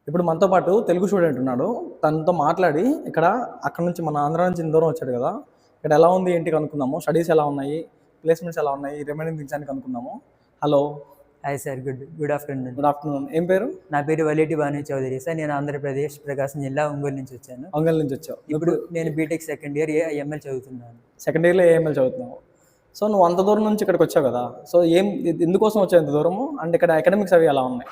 ఇప్పుడు మనతో పాటు తెలుగు స్టూడెంట్ ఉన్నాడు. తనతో మాట్లాడి అక్కడి నుంచి మన ఆంధ్ర నుంచి ఇంత దూరం వచ్చాడు కదా! ఇక్కడ ఎలా ఉంది ఏంటి కనుక్కుందాము. స్టడీస్ ఎలా ఉన్నాయి? ప్లేస్‌మెంట్స్ ఎలా ఉన్నాయి? రిమైనింగ్ థింగ్స్ అన్ని కనుక్కుందాము. Hello. Hi sir. Good afternoon. Good afternoon. ఏం పేరు? నా పేరు వలేటి భాను చౌదరి సార్. నేను ఆంధ్రప్రదేశ్ ప్రకాశం జిల్లా ఒంగోలు నుంచి వచ్చాను. ఒంగోలు నుంచి వచ్చావు. ఇప్పుడు నేను బీటెక్ సెకండ్ ఇయర్ ఏఐఎంఎల్ చదువుతున్నాను. సెకండ్ ఇయర్‌లో ఏఎంఎల్ చదువుతున్నావు. సో, నువ్వు అంత దూరం నుంచి ఇక్కడికి వచ్చావు కదా! సో, ఎందుకోసం వచ్చావు ఇంత దూరము? అండ్ ఇక్కడ అకాడమిక్స్ అవి ఎలా ఉన్నాయి?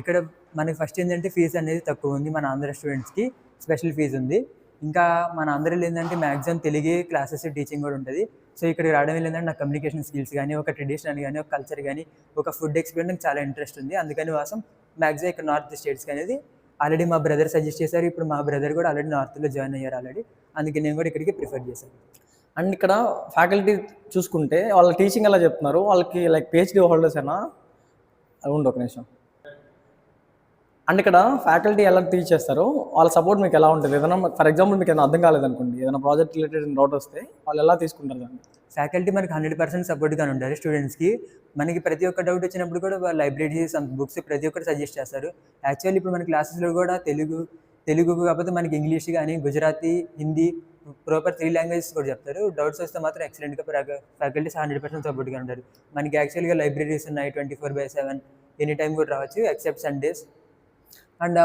ఇక్కడ మనకి ఫస్ట్ ఏంటంటే ఫీజు అనేది తక్కువ ఉంది. మన ఆంధ్ర స్టూడెంట్స్‌కి స్పెషల్ ఫీజు ఉంది. ఇంకా మన ఆంధ్రాలో ఏంటంటే మ్యాక్సిమం తెలుగే క్లాసెస్ టీచింగ్ కూడా ఉంటుంది. సో, ఇక్కడికి రావడం వల్ల ఏంటంటే నాకు కమ్యూనికేషన్ స్కిల్స్ కానీ, ఒక ట్రెడిషన్ కానీ, ఒక కల్చర్ కానీ, ఒక ఫుడ్ ఎక్స్పీరియన్స్ నాకు చాలా ఇంట్రెస్ట్ ఉంది. అందుకని కోసం మ్యాక్సిమం ఇక్కడ నార్త్ స్టేట్స్‌కి అనేది ఆల్రెడీ మా బ్రదర్ సజెస్ట్ చేశారు. ఇప్పుడు మా బ్రదర్ కూడా ఆల్రెడీ నార్త్‌లో జాయిన్ అయ్యారు ఆల్రెడీ. అందుకే నేను కూడా ఇక్కడికి ప్రిఫర్ చేశాను. అండ్ ఇక్కడ ఫ్యాకల్టీ చూసుకుంటే వాళ్ళ టీచింగ్ ఎలా చెప్తున్నారు? వాళ్ళకి లైక్ పీహెచ్‌డీ హోల్డర్సేనా? ఉండు ఒక నిమిషం. అండ్ ఇక్కడ ఫ్యాకల్టీ ఎలా టీచ్ చేస్తారు? వాళ్ళ సపోర్ట్ మీకు ఎలా ఉంటుంది? ఏదైనా ఫర్ ఎగ్జాంపుల్ మీకు ఏదైనా అర్థం కాలేదనుకోండి, ఏదైనా ప్రాజెక్ట్ రిలేటెడ్ డౌట్ వస్తే వాళ్ళు ఎలా తీసుకుంటారు దాన్ని? ఫ్యాకల్టీ మనకి 100% సపోర్ట్‌గానే ఉంటారు స్టూడెంట్స్‌కి. మనకి ప్రతి ఒక్క డౌట్ వచ్చినప్పుడు కూడా వాళ్ళు లైబ్రరీస్ అండ్ బుక్స్ ప్రతి ఒక్కటి సజెస్ట్ చేస్తారు. యాక్చువల్లీ ఇప్పుడు మన క్లాసెస్‌లో కూడా తెలుగు కాకపోతే మనకి ఇంగ్లీష్ కానీ, గుజరాతీ, హిందీ ప్రాపర్ 3 లాంగ్వేజెస్ కూడా చెప్తారు. డౌట్స్ వస్తే మాత్రం ఎక్సలెంట్‌గా ఫ్యాకల్టీస్ 100% సపోర్ట్‌గా ఉంటారు. మనకి యాక్చువల్‌గా లైబ్రరీస్ ఉన్నాయి 24/7 ఎనీ టైమ్ కూడా రావచ్చు ఎక్సెప్ట్ సండేస్. అండ్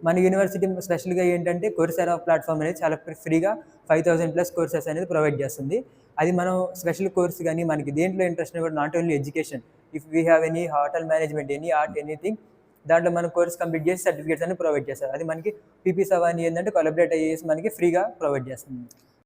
మన యూనివర్సిటీ స్పెషల్‌గా ఏంటంటే కోర్సెరా ప్లాట్‌ఫామ్ అనేది చాలా ఫ్రీగా 5000+ కోర్సెస్ అనేది ప్రొవైడ్ చేస్తుంది. అది మనం స్పెషల్ కోర్స్ కానీ మనకి దేంట్లో ఇంట్రెస్ట్ కూడా not only education. If we have any hotel management, any art, anything దాంట్లో మనం కోర్స్ కంప్లీట్ చేసి సర్టిఫికేట్స్ అన్ని ప్రొవైడ్ చేస్తారు. అది మనకి పీపీ సవాని ఏంటంటే కొలాబరేట్ అయ్యేసి మనకి ఫ్రీగా ప్రొవైడ్ చేస్తుంది.